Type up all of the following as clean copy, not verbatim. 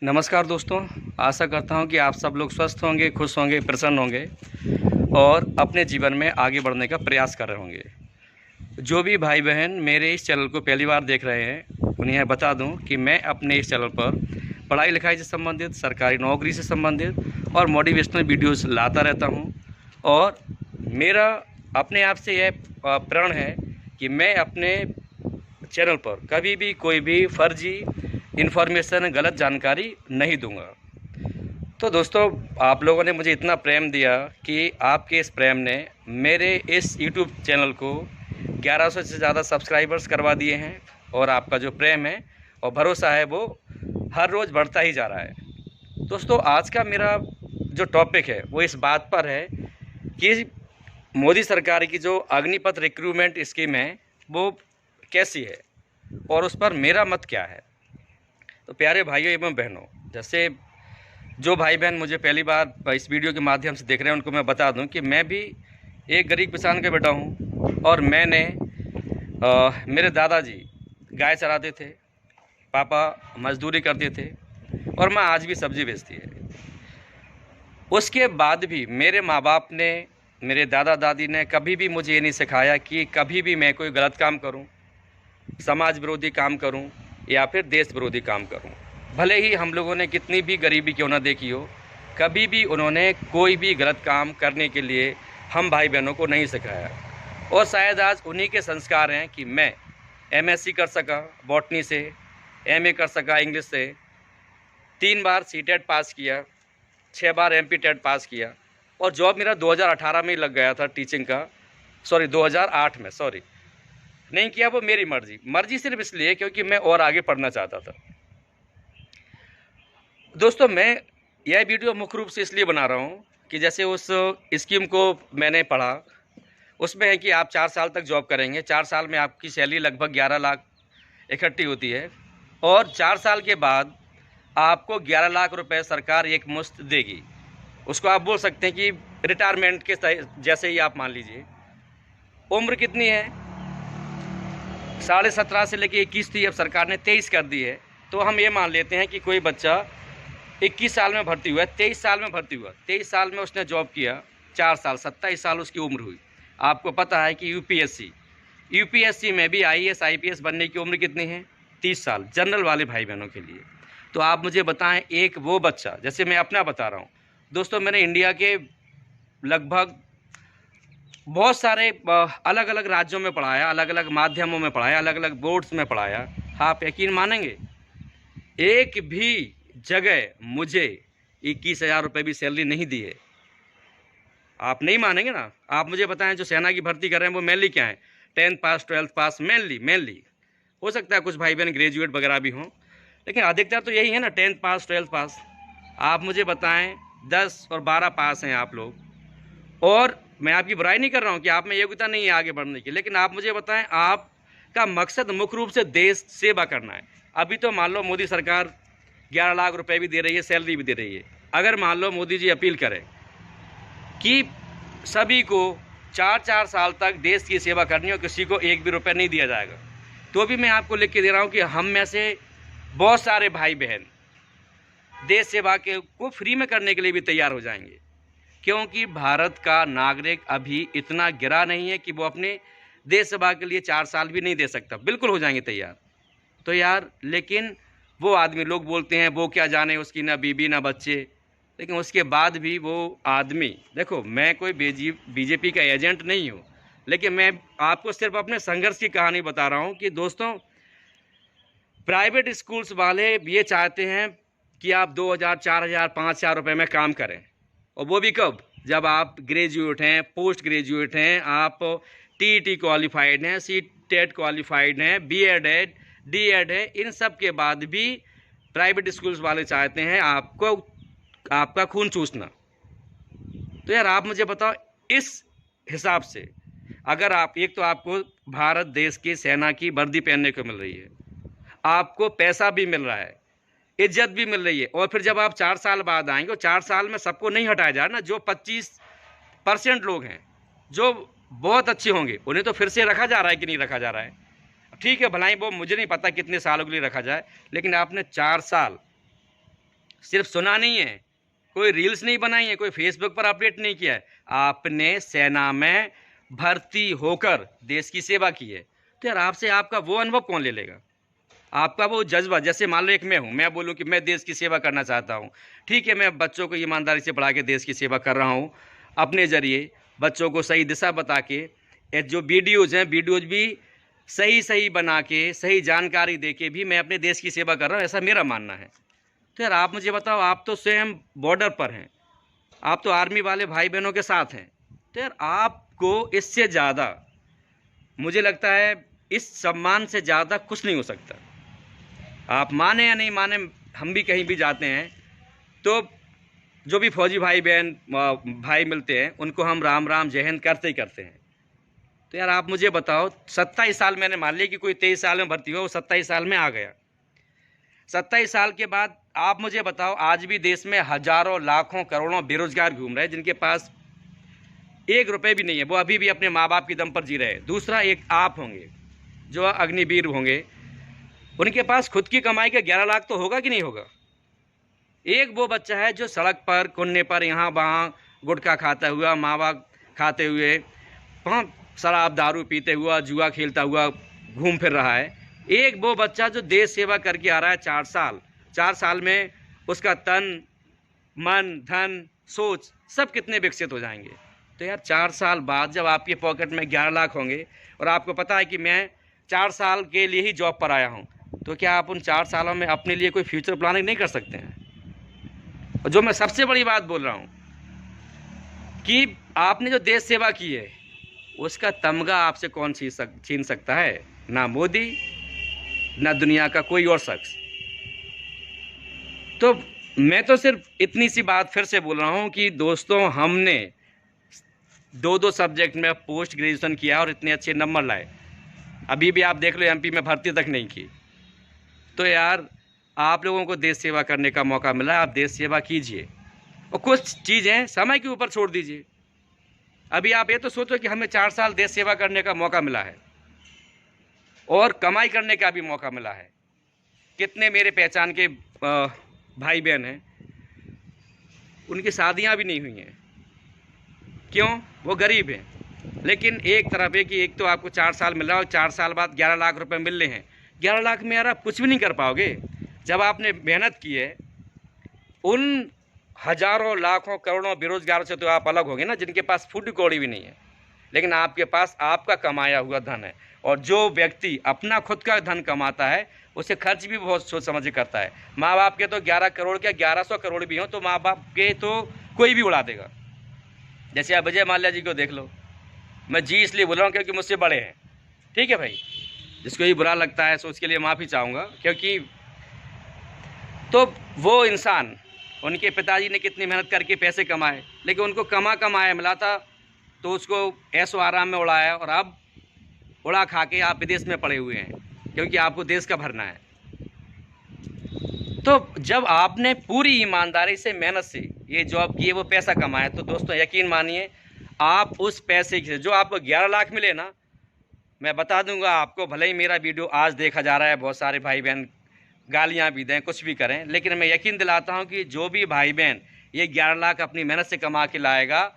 नमस्कार दोस्तों, आशा करता हूँ कि आप सब लोग स्वस्थ होंगे, खुश होंगे, प्रसन्न होंगे और अपने जीवन में आगे बढ़ने का प्रयास कर रहे होंगे। जो भी भाई-बहन मेरे इस चैनल को पहली बार देख रहे हैं, उन्हें बता दूँ कि मैं अपने इस चैनल पर पढ़ाई-लिखाई से संबंधित, सरकारी नौकरी से संबंधित और मोटिवेशनल वीडियोज़ लाता रहता हूँ। और मेरा अपने आप से यह प्रण है कि मैं अपने चैनल पर कभी भी कोई भी फर्जी इन्फॉर्मेशन, गलत जानकारी नहीं दूंगा। तो दोस्तों, आप लोगों ने मुझे इतना प्रेम दिया कि आपके इस प्रेम ने मेरे इस यूट्यूब चैनल को 1100 से ज़्यादा सब्सक्राइबर्स करवा दिए हैं और आपका जो प्रेम है और भरोसा है वो हर रोज़ बढ़ता ही जा रहा है। दोस्तों, आज का मेरा जो टॉपिक है वो इस बात पर है कि मोदी सरकार की जो अग्निपथ रिक्रूटमेंट स्कीम है वो कैसी है और उस पर मेरा मत क्या है। तो प्यारे भाइयों एवं बहनों, जैसे जो भाई बहन मुझे पहली बार इस वीडियो के माध्यम से देख रहे हैं उनको मैं बता दूं कि मैं भी एक गरीब किसान का बेटा हूं और मेरे दादाजी गाय चराते थे, पापा मजदूरी करते थे और माँ आज भी सब्ज़ी बेचती है। उसके बाद भी मेरे माँ बाप ने, मेरे दादा दादी ने कभी भी मुझे ये नहीं सिखाया कि कभी भी मैं कोई गलत काम करूं, समाज विरोधी काम करूं या फिर देश विरोधी काम करूं। भले ही हम लोगों ने कितनी भी गरीबी क्यों ना देखी हो, कभी भी उन्होंने कोई भी गलत काम करने के लिए हम भाई बहनों को नहीं सिखाया। और शायद आज उन्हीं के संस्कार हैं कि मैं एमएससी कर सका बॉटनी से, एमए कर सका इंग्लिश से, 3 बार सीटेट पास किया, 6 बार एमपी टेट पास किया और जॉब मेरा 2018 में ही लग गया था टीचिंग का। 2008 में, नहीं किया वो मेरी मर्जी सिर्फ इसलिए क्योंकि मैं और आगे पढ़ना चाहता था। दोस्तों, मैं यह वीडियो मुख्य रूप से इसलिए बना रहा हूँ कि जैसे उस स्कीम को मैंने पढ़ा, उसमें है कि आप 4 साल तक जॉब करेंगे, 4 साल में आपकी सैलरी लगभग 11 लाख इकट्ठी होती है और 4 साल के बाद आपको 11 लाख रुपए सरकार एक मुश्त देगी। उसको आप बोल सकते हैं कि रिटायरमेंट के जैसे ही आप मान लीजिए। उम्र कितनी है? 17.5 से लेकर 21 थी, अब सरकार ने 23 कर दी है। तो हम ये मान लेते हैं कि कोई बच्चा 21 साल में भर्ती हुआ है, 23 साल में भर्ती हुआ, 23 साल में उसने जॉब किया, 4 साल, 27 साल उसकी उम्र हुई। आपको पता है कि यूपीएससी में भी आईएएस आईपीएस बनने की उम्र कितनी है? 30 साल, जनरल वाले भाई बहनों के लिए। तो आप मुझे बताएं, एक वो बच्चा, जैसे मैं अपना बता रहा हूँ दोस्तों, मैंने इंडिया के लगभग बहुत सारे अलग अलग राज्यों में पढ़ाया, अलग अलग माध्यमों में पढ़ाया, अलग अलग बोर्ड्स में पढ़ाया। आप यकीन मानेंगे, एक भी जगह मुझे 21,000 रुपये भी सैलरी नहीं दी है। आप नहीं मानेंगे ना। आप मुझे बताएं, जो सेना की भर्ती कर रहे हैं वो मेनली क्या है? 10th पास, 12th पास, मेनली हो सकता है कुछ भाई बहन ग्रेजुएट वगैरह भी हों, लेकिन अधिकतर तो यही है ना, 10th पास, 12th पास। आप मुझे बताएं, 10 और 12 पास हैं आप लोग, और मैं आपकी बुराई नहीं कर रहा हूं कि आप में योग्यता नहीं है आगे बढ़ने की, लेकिन आप मुझे बताएं, आपका मकसद मुख्य रूप से देश सेवा करना है। अभी तो मान लो मोदी सरकार 11 लाख रुपए भी दे रही है, सैलरी भी दे रही है। अगर मान लो मोदी जी अपील करें कि सभी को 4-4 साल तक देश की सेवा करनी हो, किसी को एक भी रुपये नहीं दिया जाएगा, तो भी मैं आपको लिख के दे रहा हूँ कि हम में से बहुत सारे भाई बहन देश सेवा के को फ्री में करने के लिए भी तैयार हो जाएंगे, क्योंकि भारत का नागरिक अभी इतना गिरा नहीं है कि वो अपने देश सेवा के लिए 4 साल भी नहीं दे सकता। बिल्कुल हो जाएंगे तैयार। तो यार, लेकिन वो आदमी, लोग बोलते हैं वो क्या जाने, उसकी ना बीबी ना बच्चे, लेकिन उसके बाद भी वो आदमी, देखो मैं कोई बीजेपी का एजेंट नहीं हूँ, लेकिन मैं आपको सिर्फ अपने संघर्ष की कहानी बता रहा हूँ कि दोस्तों, प्राइवेट स्कूल्स वाले ये चाहते हैं कि आप 2,000, 4,000, 5,000 रुपये में काम करें, और वो भी कब? जब आप ग्रेजुएट हैं, पोस्ट ग्रेजुएट हैं, आप टीईटी क्वालिफाइड हैं, सीटेट क्वालिफाइड हैं, बीएड है, डीएड है, इन सब के बाद भी प्राइवेट स्कूल्स वाले चाहते हैं आपका खून चूसना। तो यार, आप मुझे बताओ, इस हिसाब से अगर आप, एक तो आपको भारत देश की सेना की वर्दी पहनने को मिल रही है, आपको पैसा भी मिल रहा है, इज्जत भी मिल रही है, और फिर जब आप 4 साल बाद आएंगे, और 4 साल में सबको नहीं हटाया जा रहा ना, जो 25% लोग हैं जो बहुत अच्छे होंगे उन्हें तो फिर से रखा जा रहा है कि नहीं रखा जा रहा है। ठीक है, भलाई वो मुझे नहीं पता कितने सालों के लिए रखा जाए, लेकिन आपने 4 साल सिर्फ सुना नहीं है, कोई रील्स नहीं बनाई है, कोई फेसबुक पर अपडेट नहीं किया है, आपने सेना में भर्ती होकर देश की सेवा की है। तो यार आपसे आपका वो अनुभव कौन ले लेगा? आपका वो जज्बा, जैसे मान लो एक मैं हूँ, मैं बोलूँ कि मैं देश की सेवा करना चाहता हूँ, ठीक है, मैं बच्चों को ईमानदारी से पढ़ा के देश की सेवा कर रहा हूँ, अपने ज़रिए बच्चों को सही दिशा बता के, जो वीडियोज़ हैं वीडियोज़ भी सही बना के, सही जानकारी दे के भी मैं अपने देश की सेवा कर रहा हूँ, ऐसा मेरा मानना है। तो यार आप मुझे बताओ, आप तो स्वयं बॉर्डर पर हैं, आप तो आर्मी वाले भाई बहनों के साथ हैं, तो यार आपको इससे ज़्यादा, मुझे लगता है इस सम्मान से ज़्यादा कुछ नहीं हो सकता। आप माने या नहीं माने, हम भी कहीं भी जाते हैं तो जो भी फौजी भाई बहन भाई मिलते हैं उनको हम राम राम जय हिंद करते ही करते हैं। तो यार आप मुझे बताओ, 27 साल मैंने मान लिया कि कोई 23 साल में भर्ती हुआ, वो 27 साल में आ गया, 27 साल के बाद आप मुझे बताओ, आज भी देश में हजारों लाखों करोड़ों बेरोजगार घूम रहे हैं जिनके पास 1 रुपये भी नहीं है, वो अभी भी अपने माँ बाप की दम पर जी रहे हैं। दूसरा, एक आप होंगे जो अग्निवीर होंगे, उनके पास खुद की कमाई का 11 लाख तो होगा कि नहीं होगा? एक वो बच्चा है जो सड़क पर कोने पर यहाँ वहाँ गुटखा खाता हुआ, मावा खाते हुए, वहाँ शराब दारू पीते हुआ, जुआ खेलता हुआ घूम फिर रहा है। एक वो बच्चा जो देश सेवा करके आ रहा है 4 साल में उसका तन मन धन सोच सब कितने विकसित हो जाएंगे। तो यार 4 साल बाद जब आपके पॉकेट में 11 लाख होंगे और आपको पता है कि मैं 4 साल के लिए ही जॉब पर आया हूँ, तो क्या आप उन 4 सालों में अपने लिए कोई फ्यूचर प्लानिंग नहीं कर सकते हैं? और जो मैं सबसे बड़ी बात बोल रहा हूँ कि आपने जो देश सेवा की है उसका तमगा आपसे कौन छीन सकता है? ना मोदी, ना दुनिया का कोई और शख्स। तो मैं तो सिर्फ इतनी सी बात फिर से बोल रहा हूँ कि दोस्तों, हमने 2 सब्जेक्ट में पोस्ट ग्रेजुएशन किया और इतने अच्छे नंबर लाए, अभी भी आप देख लो एमपी में भर्ती तक नहीं की। तो यार आप लोगों को देश सेवा करने का मौका मिला, आप देश सेवा कीजिए और कुछ चीज़ें समय के ऊपर छोड़ दीजिए। अभी आप ये तो सोचो कि हमें 4 साल देश सेवा करने का मौका मिला है और कमाई करने का भी मौका मिला है। कितने मेरे पहचान के भाई बहन हैं, उनकी शादियां भी नहीं हुई हैं। क्यों? वो गरीब हैं। लेकिन एक तरफ है कि एक तो आपको 4 साल मिल रहा है और 4 साल बाद 11 लाख रुपए मिल रहे हैं। 11 लाख में यार आप कुछ भी नहीं कर पाओगे। जब आपने मेहनत की है, उन हजारों लाखों करोड़ों बेरोजगारों से तो आप अलग होंगे ना, जिनके पास फूटी कौड़ी भी नहीं है, लेकिन आपके पास आपका कमाया हुआ धन है। और जो व्यक्ति अपना खुद का धन कमाता है उसे खर्च भी बहुत सोच समझ के करता है। माँ बाप के तो 11 करोड़ क्या 1100 करोड़ भी हों तो माँ बाप के तो कोई भी उड़ा देगा। जैसे आप विजय माल्या जी को देख लो, मैं जी इसलिए बोल रहा हूँ क्योंकि मुझसे बड़े हैं, ठीक है भाई, जिसको ये बुरा लगता है सो उसके लिए माफ़ी चाहूँगा। क्योंकि तो वो इंसान, उनके पिताजी ने कितनी मेहनत करके पैसे कमाए, लेकिन उनको कमाया मिला था तो उसको ऐशो आराम में उड़ाया, और अब उड़ा खा के आप विदेश में पड़े हुए हैं क्योंकि आपको देश का भरना है। तो जब आपने पूरी ईमानदारी से मेहनत से ये जॉब की है, वो पैसा कमाया, तो दोस्तों यकीन मानिए आप उस पैसे से जो आपको 11 लाख मिले ना, मैं बता दूंगा आपको, भले ही मेरा वीडियो आज देखा जा रहा है, बहुत सारे भाई बहन गालियां भी दें, कुछ भी करें, लेकिन मैं यकीन दिलाता हूं कि जो भी भाई बहन ये 11 लाख अपनी मेहनत से कमा के लाएगा,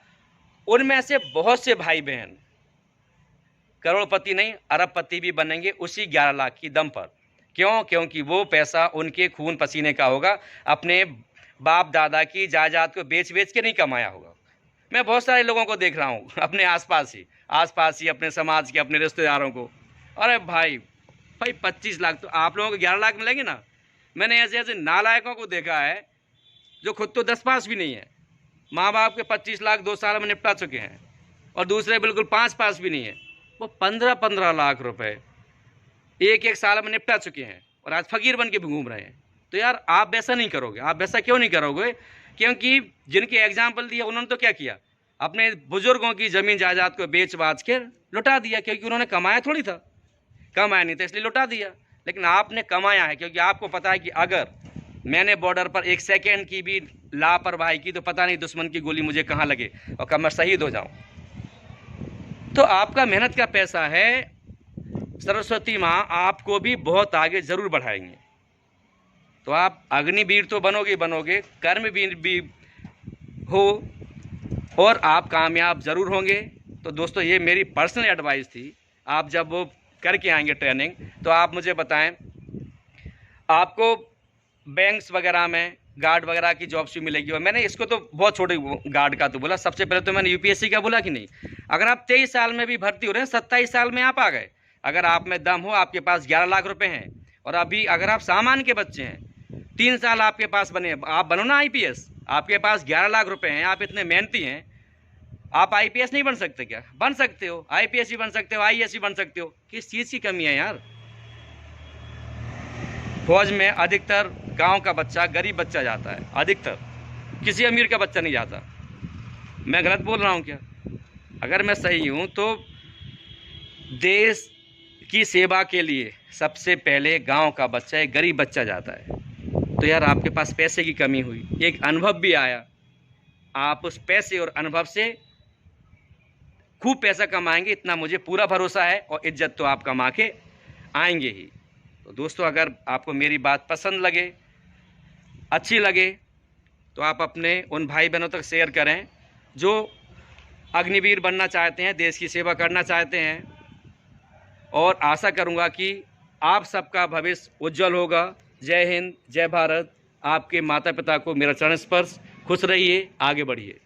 उनमें से बहुत से भाई बहन करोड़पति नहीं अरबपति भी बनेंगे उसी 11 लाख की दम पर। क्यों? क्योंकि वो पैसा उनके खून पसीने का होगा, अपने बाप दादा की जायदाद को बेच के नहीं कमाया होगा। मैं बहुत सारे लोगों को देख रहा हूँ अपने आसपास ही अपने समाज के, अपने रिश्तेदारों को, अरे भाई 25 लाख तो आप लोगों को 11 लाख मिलेंगे ना। मैंने ऐसे ऐसे नालायकों को देखा है जो खुद तो 10 पास भी नहीं है, माँ बाप के 25 लाख 2 साल में निपटा चुके हैं, और दूसरे बिल्कुल 5 पास भी नहीं है, वो 15-15 लाख रुपए एक साल में निपटा चुके हैं और आज फकीर बन के भी घूम रहे हैं। तो यार आप वैसा नहीं करोगे। आप वैसा क्यों नहीं करोगे? क्योंकि जिनके एग्जाम्पल दिया उन्होंने तो क्या किया, अपने बुजुर्गों की ज़मीन जायदाद को बेच बाच के लुटा दिया, क्योंकि उन्होंने कमाया थोड़ी था, कमाया नहीं था इसलिए लुटा दिया। लेकिन आपने कमाया है क्योंकि आपको पता है कि अगर मैंने बॉर्डर पर 1 सेकेंड की भी लापरवाही की तो पता नहीं दुश्मन की गोली मुझे कहाँ लगे और कब मैं शहीद हो जाऊँ। तो आपका मेहनत का पैसा है, सरस्वती माँ आपको भी बहुत आगे ज़रूर बढ़ाएंगे। तो आप अग्निवीर तो बनोगे बनोगे, कर्मवीर भी हो और आप कामयाब ज़रूर होंगे। तो दोस्तों ये मेरी पर्सनल एडवाइस थी। आप जब वो करके आएंगे ट्रेनिंग तो आप मुझे बताएं, आपको बैंक्स वगैरह में गार्ड वगैरह की जॉब्स भी मिलेगी। और मैंने इसको तो बहुत छोटे गार्ड का तो बोला, सबसे पहले तो मैंने यूपीएससी का बोला कि नहीं। अगर आप 23 साल में भी भर्ती हो रहे हैं, 27 साल में आप आ गए, अगर आप में दम हो, आपके पास 11 लाख रुपए हैं, और अभी अगर आप सामान्य के बच्चे हैं, 3 साल आपके पास बने, आप बनो ना आईपीएस। आपके पास 11 लाख रुपए हैं, आप इतने मेहनती हैं, आप आईपीएस नहीं बन सकते क्या? बन सकते हो, आईपीएस भी बन सकते हो, आईएएस भी बन सकते हो। किस चीज़ की कमी है यार? फौज में अधिकतर गांव का बच्चा, गरीब बच्चा जाता है, अधिकतर किसी अमीर का बच्चा नहीं जाता। मैं गलत बोल रहा हूं क्या? अगर मैं सही हूं तो देश की सेवा के लिए सबसे पहले गांव का बच्चा, एक गरीब बच्चा जाता है। तो यार आपके पास पैसे की कमी हुई, एक अनुभव भी आया, आप उस पैसे और अनुभव से खूब पैसा कमाएंगे, इतना मुझे पूरा भरोसा है, और इज्जत तो आप कमा के आएंगे ही। तो दोस्तों अगर आपको मेरी बात पसंद लगे, अच्छी लगे, तो आप अपने उन भाई बहनों तक शेयर करें जो अग्निवीर बनना चाहते हैं, देश की सेवा करना चाहते हैं। और आशा करूंगा कि आप सबका भविष्य उज्जवल होगा। जय हिंद, जय भारत। आपके माता पिता को मेरा चरण स्पर्श। खुश रहिए, आगे बढ़िए।